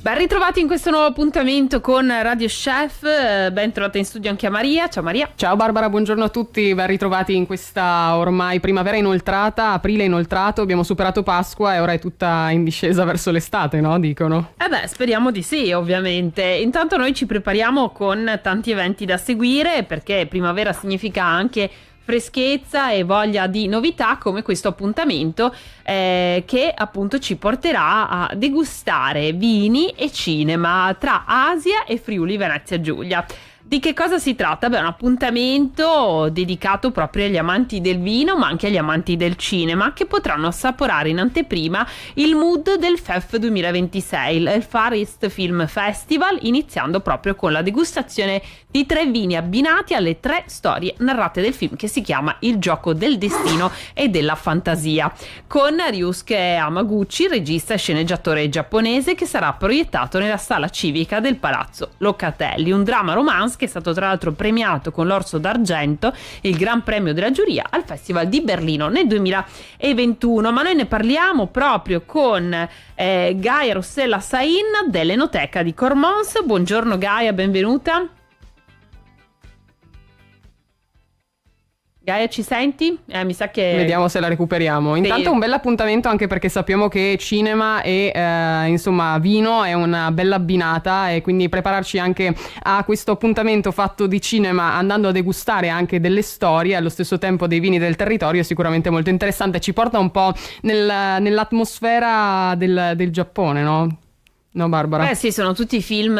Ben ritrovati in questo nuovo appuntamento con Radio Chef, ben trovata in studio anche a Maria. Ciao Maria. Ciao Barbara, buongiorno a tutti, ben ritrovati in questa ormai primavera inoltrata, aprile inoltrato, abbiamo superato Pasqua e ora è tutta in discesa verso l'estate, no? Dicono. Speriamo di sì, ovviamente. Intanto noi ci prepariamo con tanti eventi da seguire, perché primavera significa anche freschezza e voglia di novità, come questo appuntamento che appunto ci porterà a degustare vini e cinema tra Asia e Friuli Venezia Giulia. Di che cosa si tratta? Beh, un appuntamento dedicato proprio agli amanti del vino, ma anche agli amanti del cinema, che potranno assaporare in anteprima il mood del FEF 2026, il Far East Film Festival, iniziando proprio con la degustazione di 3 vini abbinati alle 3 storie narrate del film, che si chiama Il gioco del destino e della fantasia, con Ryusuke Hamaguchi, regista e sceneggiatore giapponese, che sarà proiettato nella sala civica del Palazzo Locatelli, un drama romance che è stato tra l'altro premiato con l'Orso d'Argento, il Gran Premio della Giuria, al Festival di Berlino nel 2021. Ma noi ne parliamo proprio con Gaia Rossella Sain dell'Enoteca di Cormons. Buongiorno Gaia, benvenuta. Gaia, ci senti? Mi sa che... Vediamo se la recuperiamo. Sì. Intanto un bel appuntamento, anche perché sappiamo che cinema e insomma vino è una bella abbinata, e quindi prepararci anche a questo appuntamento fatto di cinema, andando a degustare anche delle storie allo stesso tempo dei vini del territorio, è sicuramente molto interessante. Ci porta un po' nell'atmosfera del Giappone, no? No, Barbara? Sì, sono tutti film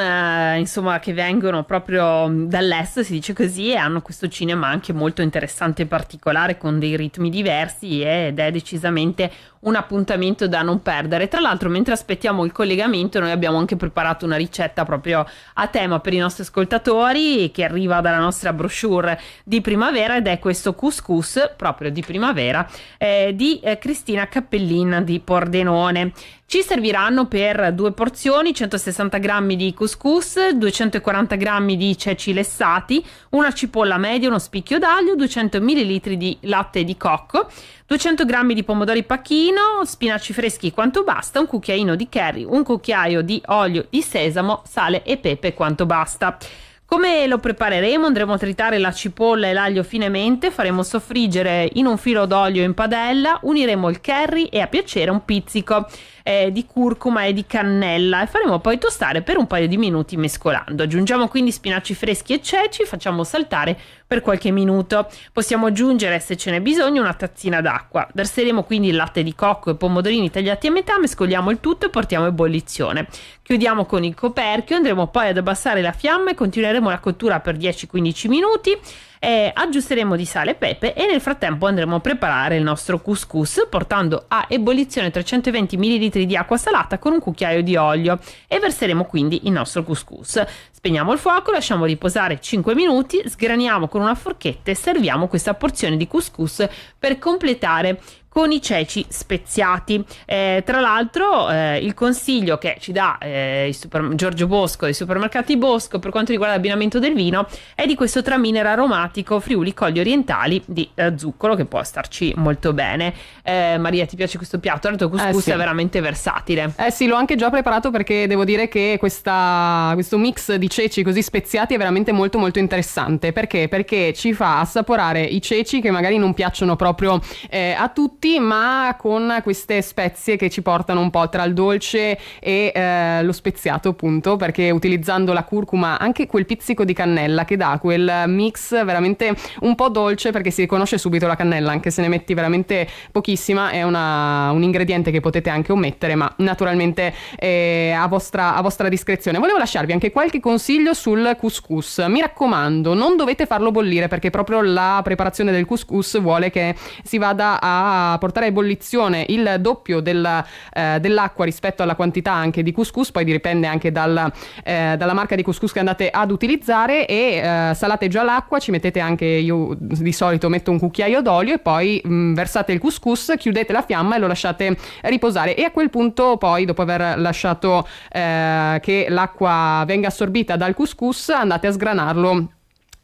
insomma che vengono proprio dall'est, si dice così, e hanno questo cinema anche molto interessante e particolare, con dei ritmi diversi, ed è decisamente un appuntamento da non perdere. Tra l'altro, mentre aspettiamo il collegamento, noi abbiamo anche preparato una ricetta proprio a tema per i nostri ascoltatori, che arriva dalla nostra brochure di primavera, ed è questo couscous proprio di primavera di Cristina Cappellin di Pordenone. Ci serviranno per 2 porzioni 160 grammi di couscous, 240 grammi di ceci lessati, una cipolla media, uno spicchio d'aglio, 200 ml di latte di cocco, 200 grammi di pomodori pacchino, spinaci freschi quanto basta, un cucchiaino di curry, un cucchiaio di olio di sesamo, sale e pepe quanto basta. Come lo prepareremo? Andremo a tritare la cipolla e l'aglio finemente, faremo soffriggere in un filo d'olio in padella, uniremo il curry e a piacere un pizzico di curcuma e di cannella, e faremo poi tostare per un paio di minuti mescolando. Aggiungiamo quindi spinaci freschi e ceci, facciamo saltare per qualche minuto. Possiamo aggiungere, se ce n'è bisogno, una tazzina d'acqua. Verseremo quindi il latte di cocco e pomodorini tagliati a metà, mescoliamo il tutto e portiamo a ebollizione. Chiudiamo con il coperchio, andremo poi ad abbassare la fiamma e continueremo la cottura per 10-15 minuti. Aggiusteremo di sale e pepe, e nel frattempo andremo a preparare il nostro couscous, portando a ebollizione 320 ml di acqua salata con un cucchiaio di olio, e verseremo quindi il nostro couscous. Spegniamo il fuoco, lasciamo riposare 5 minuti, sgraniamo con una forchetta e serviamo questa porzione di couscous per completare con i ceci speziati. Tra l'altro il consiglio che ci dà Giorgio Bosco dei supermercati Bosco per quanto riguarda l'abbinamento del vino è di questo traminer aromatico Friuli Colli Orientali di zucchero, che può starci molto bene. Maria, ti piace questo piatto? Il tuo couscous Sì. è veramente versatile. Sì, l'ho anche già preparato, perché devo dire che questo mix di ceci così speziati è veramente molto molto interessante. Perché? Perché ci fa assaporare i ceci che magari non piacciono proprio a tutti, ma con queste spezie che ci portano un po' tra il dolce e lo speziato, appunto, perché utilizzando la curcuma, anche quel pizzico di cannella che dà quel mix veramente un po' dolce, perché si riconosce subito la cannella, anche se ne metti veramente pochissima. È un ingrediente che potete anche omettere, ma naturalmente a vostra discrezione. Volevo lasciarvi anche qualche consiglio sul couscous. Mi raccomando, non dovete farlo bollire, perché proprio la preparazione del couscous vuole che si vada a portare a ebollizione il doppio dell'acqua rispetto alla quantità anche di couscous. Poi dipende anche dalla marca di couscous che andate ad utilizzare, e salate già l'acqua, ci mettete anche, io di solito metto un cucchiaio d'olio, e poi versate il couscous, chiudete la fiamma e lo lasciate riposare, e a quel punto poi, dopo aver lasciato che l'acqua venga assorbita dal couscous, andate a sgranarlo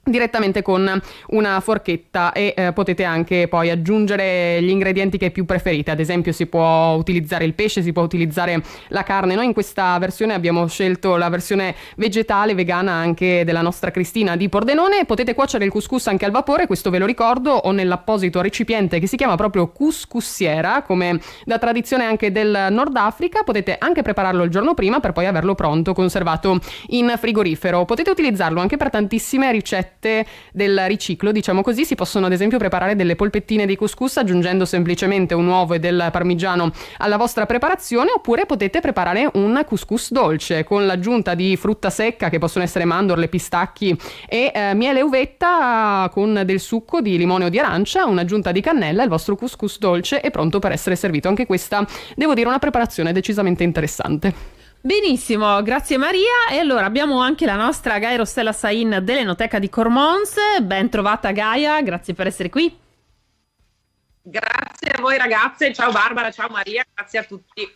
direttamente con una forchetta e potete anche poi aggiungere gli ingredienti che più preferite. Ad esempio si può utilizzare il pesce, si può utilizzare la carne. Noi in questa versione abbiamo scelto la versione vegetale, vegana, anche della nostra Cristina di Pordenone. Potete cuocere il couscous anche al vapore, questo ve lo ricordo, o nell'apposito recipiente che si chiama proprio couscoussiera, come da tradizione anche del Nord Africa. Potete anche prepararlo il giorno prima per poi averlo pronto, conservato in frigorifero. Potete utilizzarlo anche per tantissime ricette del riciclo, diciamo così. Si possono ad esempio preparare delle polpettine di couscous aggiungendo semplicemente un uovo e del parmigiano alla vostra preparazione, oppure potete preparare un couscous dolce con l'aggiunta di frutta secca, che possono essere mandorle, pistacchi e miele uvetta, con del succo di limone o di arancia, un'aggiunta di cannella. Il vostro couscous dolce è pronto per essere servito. Anche questa, devo dire, una preparazione decisamente interessante. Benissimo, grazie Maria. E allora abbiamo anche la nostra Gaia Rossella Sain dell'Enoteca di Cormons. Ben trovata Gaia, grazie per essere qui. Grazie a voi ragazze, ciao Barbara, ciao Maria, grazie a tutti.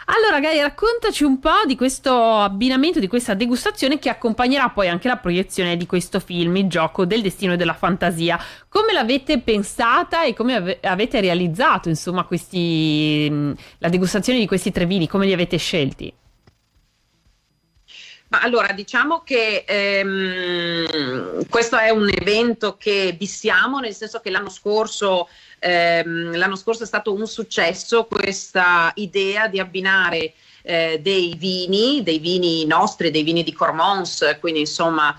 Allora Gaia, raccontaci un po' di questo abbinamento, di questa degustazione che accompagnerà poi anche la proiezione di questo film, Il gioco del destino e della fantasia. Come l'avete pensata e come avete realizzato, insomma, la degustazione di questi 3 vini? Come li avete scelti? Ma allora, diciamo che questo è un evento che vissiamo, nel senso che l'anno scorso è stato un successo questa idea di abbinare dei vini nostri, dei vini di Cormons, quindi insomma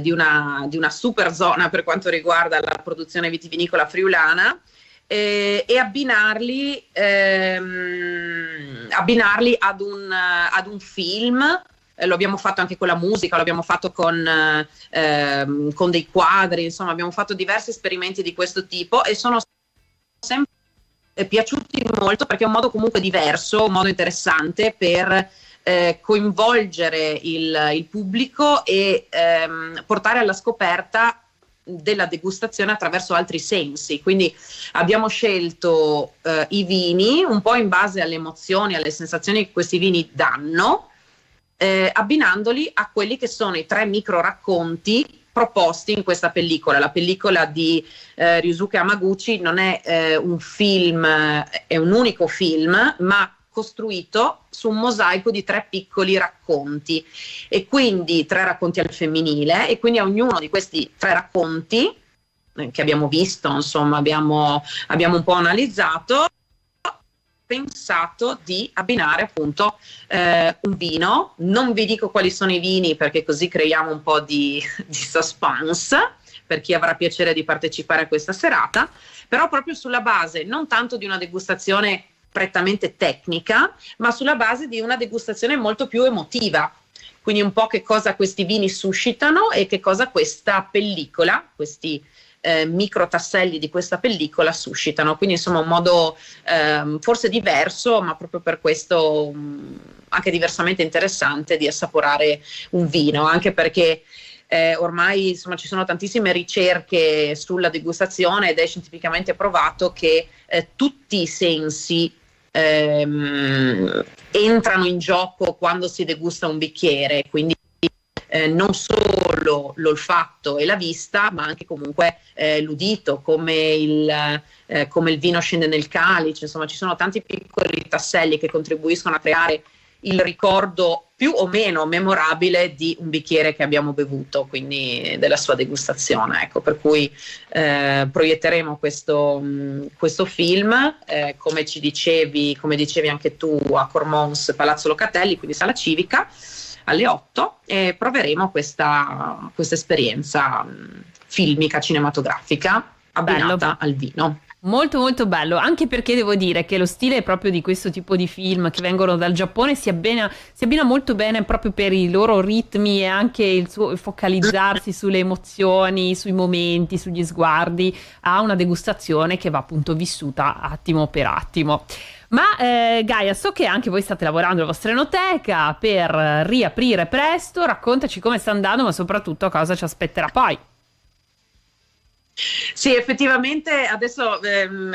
di una super zona per quanto riguarda la produzione vitivinicola friulana, e abbinarli ad un film. Lo abbiamo fatto anche con la musica, lo abbiamo fatto con dei quadri, insomma abbiamo fatto diversi esperimenti di questo tipo e sono sempre piaciuti molto, perché è un modo comunque diverso, un modo interessante per coinvolgere il pubblico e portare alla scoperta della degustazione attraverso altri sensi. Quindi abbiamo scelto i vini un po' in base alle emozioni, alle sensazioni che questi vini danno, abbinandoli a quelli che sono i 3 micro racconti proposti in questa pellicola. La pellicola di Ryusuke Hamaguchi non è un film, è un unico film, ma costruito su un mosaico di 3 piccoli racconti, e quindi 3 racconti al femminile, e quindi a ognuno di questi 3 racconti che abbiamo visto, insomma abbiamo un po' analizzato, pensato di abbinare appunto un vino. Non vi dico quali sono i vini, perché così creiamo un po' di suspense per chi avrà piacere di partecipare a questa serata, però proprio sulla base non tanto di una degustazione prettamente tecnica, ma sulla base di una degustazione molto più emotiva. Quindi un po' che cosa questi vini suscitano e che cosa questa pellicola, questi micro tasselli di questa pellicola suscitano. Quindi insomma un modo forse diverso, ma proprio per questo anche diversamente interessante di assaporare un vino, anche perché ormai insomma ci sono tantissime ricerche sulla degustazione ed è scientificamente provato che tutti i sensi entrano in gioco quando si degusta un bicchiere, quindi non solo l'olfatto e la vista, ma anche comunque l'udito, come il vino scende nel calice. Insomma ci sono tanti piccoli tasselli che contribuiscono a creare il ricordo più o meno memorabile di un bicchiere che abbiamo bevuto, quindi della sua degustazione. Ecco, per cui proietteremo questo film, come dicevi anche tu, a Cormons, Palazzo Locatelli, quindi sala civica, alle 8, e proveremo questa esperienza filmica, cinematografica, abbinata al vino. Molto molto bello, anche perché devo dire che lo stile proprio di questo tipo di film che vengono dal Giappone si abbina molto bene proprio per i loro ritmi e anche il suo focalizzarsi sulle emozioni, sui momenti, sugli sguardi, a una degustazione che va appunto vissuta attimo per attimo. Ma Gaia, so che anche voi state lavorando alla vostra enoteca per riaprire presto. Raccontaci come sta andando, ma soprattutto cosa ci aspetterà poi. Sì, effettivamente adesso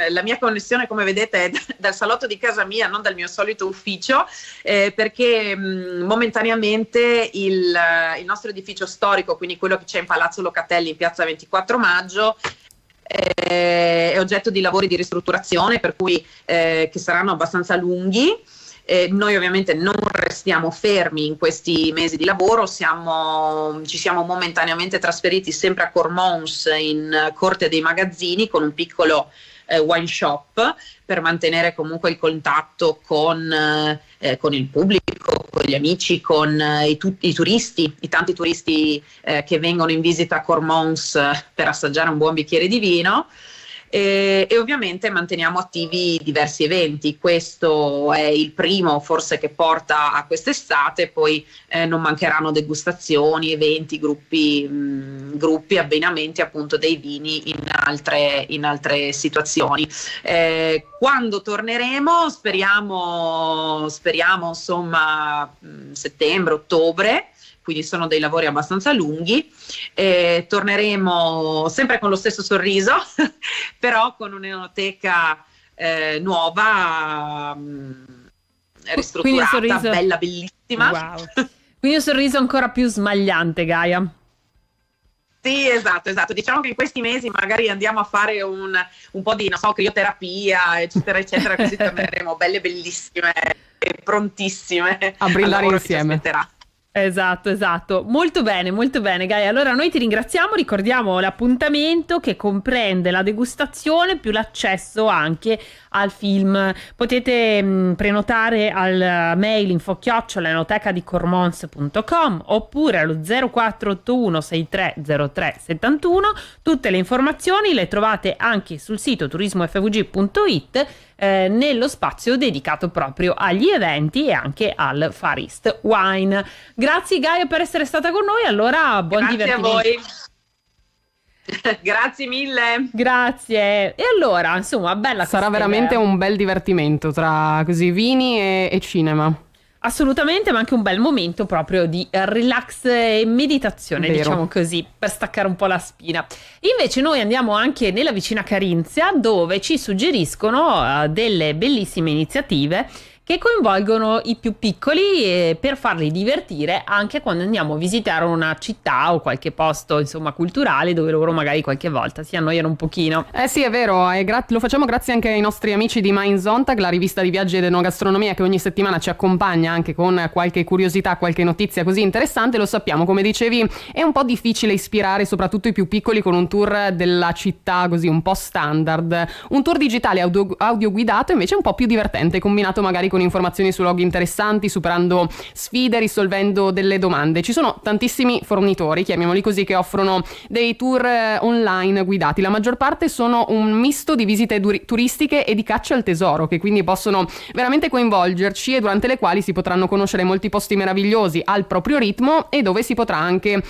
la mia connessione, come vedete, è dal salotto di casa mia, non dal mio solito ufficio, perché momentaneamente il nostro edificio storico, quindi quello che c'è in Palazzo Locatelli in piazza 24 maggio, è oggetto di lavori di ristrutturazione, per cui che saranno abbastanza lunghi. Noi ovviamente non restiamo fermi in questi mesi di lavoro, ci siamo momentaneamente trasferiti sempre a Cormons in Corte dei Magazzini con un piccolo wine shop per mantenere comunque il contatto con il pubblico, con gli amici, con i turisti, i tanti turisti che vengono in visita a Cormons per assaggiare un buon bicchiere di vino. E ovviamente manteniamo attivi diversi eventi. Questo è il primo forse che porta a quest'estate, poi non mancheranno degustazioni, eventi, gruppi, abbinamenti appunto dei vini in altre situazioni. Quando torneremo speriamo insomma settembre, ottobre, quindi sono dei lavori abbastanza lunghi. Torneremo sempre con lo stesso sorriso, però con un'enoteca nuova, ristrutturata, bella, bellissima. Wow. Quindi un sorriso ancora più smagliante, Gaia. Sì, esatto. Diciamo che in questi mesi magari andiamo a fare un po' di, crioterapia, eccetera, eccetera, così torneremo belle, bellissime e prontissime a brillare insieme. Esatto, molto bene Gaia. Allora noi ti ringraziamo, ricordiamo l'appuntamento che comprende la degustazione più l'accesso anche al film. Potete prenotare al mail info@enoteca-di-cormons.com oppure allo 0481 630371. Tutte le informazioni le trovate anche sul sito turismofvg.it nello spazio dedicato proprio agli eventi e anche al Far East Wine. Grazie Gaia per essere stata con noi, allora buon divertimento. Grazie a voi. Grazie mille. Grazie. E allora, insomma, bella. Sarà veramente un bel divertimento tra così vini e cinema. Assolutamente, ma anche un bel momento proprio di relax e meditazione, Vero. diciamo così, per staccare un po' la spina. Invece noi andiamo anche nella vicina Carinzia, dove ci suggeriscono delle bellissime iniziative che coinvolgono i più piccoli per farli divertire anche quando andiamo a visitare una città o qualche posto, insomma, culturale, dove loro magari qualche volta si annoiano un pochino. Sì, è vero, lo facciamo grazie anche ai nostri amici di Mein Sonntag, la rivista di viaggi ed enogastronomia che ogni settimana ci accompagna anche con qualche curiosità, qualche notizia così interessante. Lo sappiamo, come dicevi, è un po' difficile ispirare soprattutto i più piccoli con un tour della città così un po' standard. Un tour digitale audio guidato invece è un po' più divertente, combinato magari con informazioni su luoghi interessanti, superando sfide, risolvendo delle domande. Ci sono tantissimi fornitori, chiamiamoli così, che offrono dei tour online guidati. La maggior parte sono un misto di visite turistiche e di caccia al tesoro, che quindi possono veramente coinvolgerci e durante le quali si potranno conoscere molti posti meravigliosi al proprio ritmo e dove si potrà anche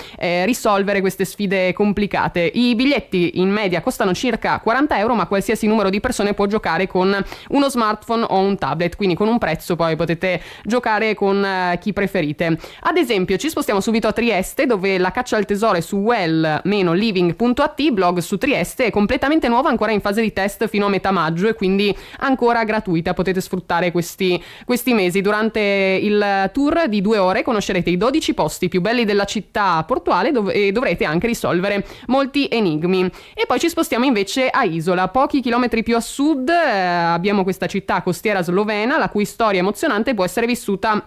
risolvere queste sfide complicate. I biglietti in media costano circa 40 euro, ma qualsiasi numero di persone può giocare con uno smartphone o un tablet, quindi con un prezzo poi potete giocare con chi preferite. Ad esempio ci spostiamo subito a Trieste, dove la caccia al tesoro è su well-living.at, blog su Trieste, è completamente nuova, ancora in fase di test fino a metà maggio e quindi ancora gratuita. Potete sfruttare questi mesi. Durante il tour di 2 ore conoscerete i 12 posti più belli della città portuale e dovrete anche risolvere molti enigmi. E poi ci spostiamo invece a Isola, pochi chilometri più a sud. Abbiamo questa città costiera slovena, la cui storia emozionante può essere vissuta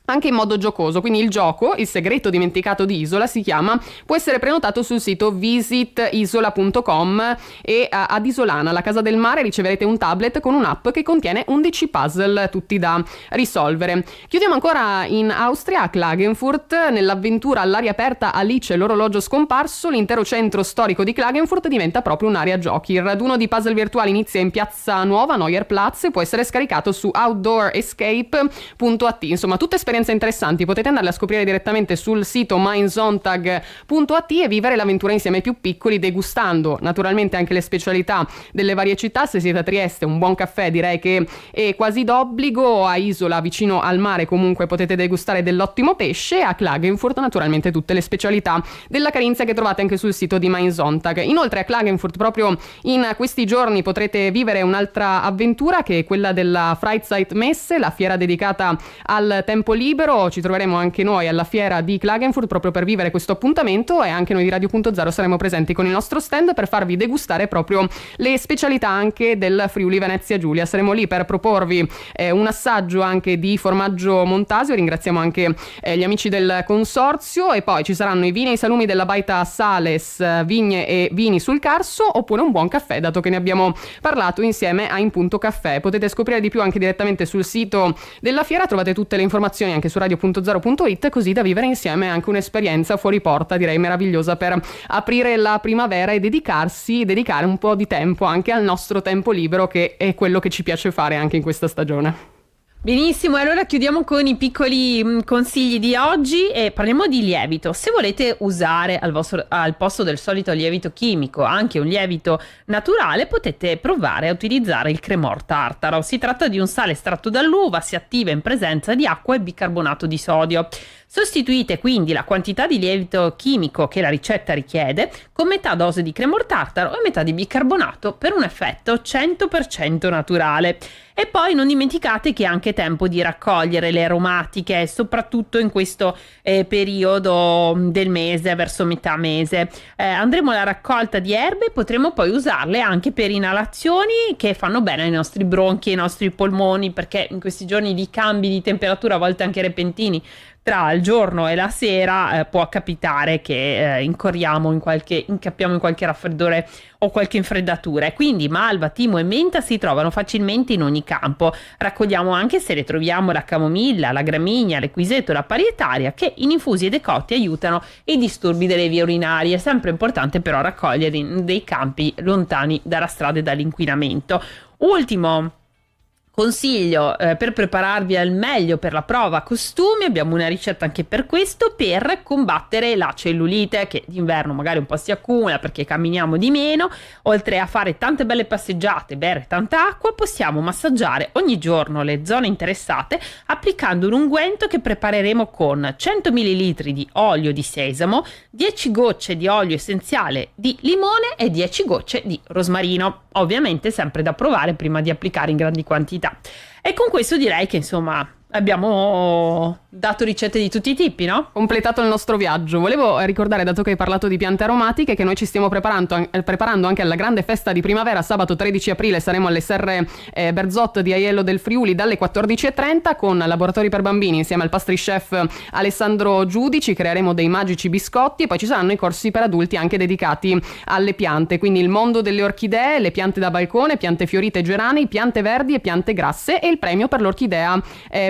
anche in modo giocoso. Quindi il gioco, Il segreto dimenticato di Isola, si chiama, può essere prenotato sul sito visitisola.com e ad Isolana, la casa del mare, riceverete un tablet con un'app che contiene 11 puzzle tutti da risolvere. Chiudiamo ancora in Austria, a Klagenfurt, nell'avventura all'aria aperta Alice e l'orologio scomparso. L'intero centro storico di Klagenfurt diventa proprio un'area giochi. Il raduno di puzzle virtuali inizia in piazza Nuova, Neuerplatz, e può essere scaricato su outdoorescape.at. Insomma, tutte esperienze esperienze interessanti. Potete andarle a scoprire direttamente sul sito mindsontag.at e vivere l'avventura insieme ai più piccoli, degustando naturalmente anche le specialità delle varie città. Se siete a Trieste, un buon caffè direi che è quasi d'obbligo. A Isola, vicino al mare, comunque potete degustare dell'ottimo pesce. A Klagenfurt naturalmente tutte le specialità della Carinzia che trovate anche sul sito di Mindsontag. Inoltre a Klagenfurt proprio in questi giorni potrete vivere un'altra avventura, che è quella della Freizeitmesse, la fiera dedicata al tempo libero. Ci troveremo anche noi alla fiera di Klagenfurt proprio per vivere questo appuntamento, e anche noi di Radio.0 saremo presenti con il nostro stand per farvi degustare proprio le specialità anche del Friuli Venezia Giulia. Saremo lì per proporvi un assaggio anche di formaggio Montasio. Ringraziamo anche gli amici del consorzio, e poi ci saranno i vini e i salumi della Baita Sales, vigne e vini sul Carso, oppure un buon caffè, dato che ne abbiamo parlato insieme a In Punto Caffè. Potete scoprire di più anche direttamente sul sito della fiera, trovate tutte le informazioni anche su radio.0.it, così da vivere insieme anche un'esperienza fuori porta, direi meravigliosa, per aprire la primavera e dedicare un po' di tempo anche al nostro tempo libero, che è quello che ci piace fare anche in questa stagione. Benissimo, e allora chiudiamo con i piccoli consigli di oggi e parliamo di lievito. Se volete usare al posto del solito lievito chimico anche un lievito naturale, potete provare a utilizzare il Cremor Tartaro. Si tratta di un sale estratto dall'uva, si attiva in presenza di acqua e bicarbonato di sodio. Sostituite quindi la quantità di lievito chimico che la ricetta richiede con metà dose di Cremor Tartaro e metà di bicarbonato per un effetto 100% naturale. E poi non dimenticate che è anche tempo di raccogliere le aromatiche, soprattutto in questo periodo del mese, verso metà mese. Andremo alla raccolta di erbe e potremo poi usarle anche per inalazioni che fanno bene ai nostri bronchi e ai nostri polmoni, perché in questi giorni di cambi di temperatura, a volte anche repentini, tra il giorno e la sera può capitare che incappiamo in qualche raffreddore o qualche infreddatura, e quindi malva, timo e menta si trovano facilmente in ogni campo. Raccogliamo anche, se le troviamo, la camomilla, la gramigna, l'equiseto, la parietaria, che in infusi e decotti aiutano i disturbi delle vie urinarie. È sempre importante però raccogliere in dei campi lontani dalla strada e dall'inquinamento. Ultimo consiglio per prepararvi al meglio per la prova costumi, abbiamo una ricetta anche per questo, per combattere la cellulite che d'inverno magari un po' si accumula perché camminiamo di meno. Oltre a fare tante belle passeggiate, bere tanta acqua, possiamo massaggiare ogni giorno le zone interessate applicando un unguento che prepareremo con 100 ml di olio di sesamo, 10 gocce di olio essenziale di limone e 10 gocce di rosmarino. Ovviamente sempre da provare prima di applicare in grandi quantità. E con questo direi che insomma abbiamo dato ricette di tutti i tipi, no? Completato il nostro viaggio. Volevo ricordare, dato che hai parlato di piante aromatiche, che noi ci stiamo preparando anche alla grande festa di primavera. Sabato 13 aprile saremo alle Serre Berzot di Aiello del Friuli dalle 14:30 con laboratori per bambini insieme al pastry chef Alessandro Giudici. Creeremo dei magici biscotti e poi ci saranno i corsi per adulti anche dedicati alle piante, quindi il mondo delle orchidee, le piante da balcone, piante fiorite e geranei, piante verdi e piante grasse, e il premio per l'orchidea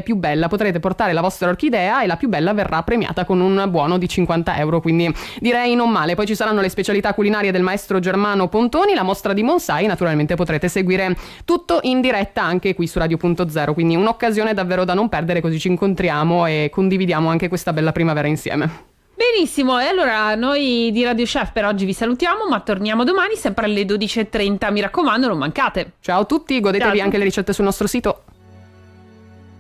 più bella. Potrete portare la vostra orchidea e la più bella verrà premiata con un buono di 50 euro, quindi direi non male. Poi ci saranno le specialità culinarie del maestro Germano Pontoni, la mostra di bonsai, naturalmente potrete seguire tutto in diretta anche qui su Radio.0, quindi un'occasione davvero da non perdere, così ci incontriamo e condividiamo anche questa bella primavera insieme. Benissimo, e allora noi di Radio Chef per oggi vi salutiamo, ma torniamo domani sempre alle 12:30, mi raccomando non mancate. Ciao a tutti, godetevi anche le ricette sul nostro sito.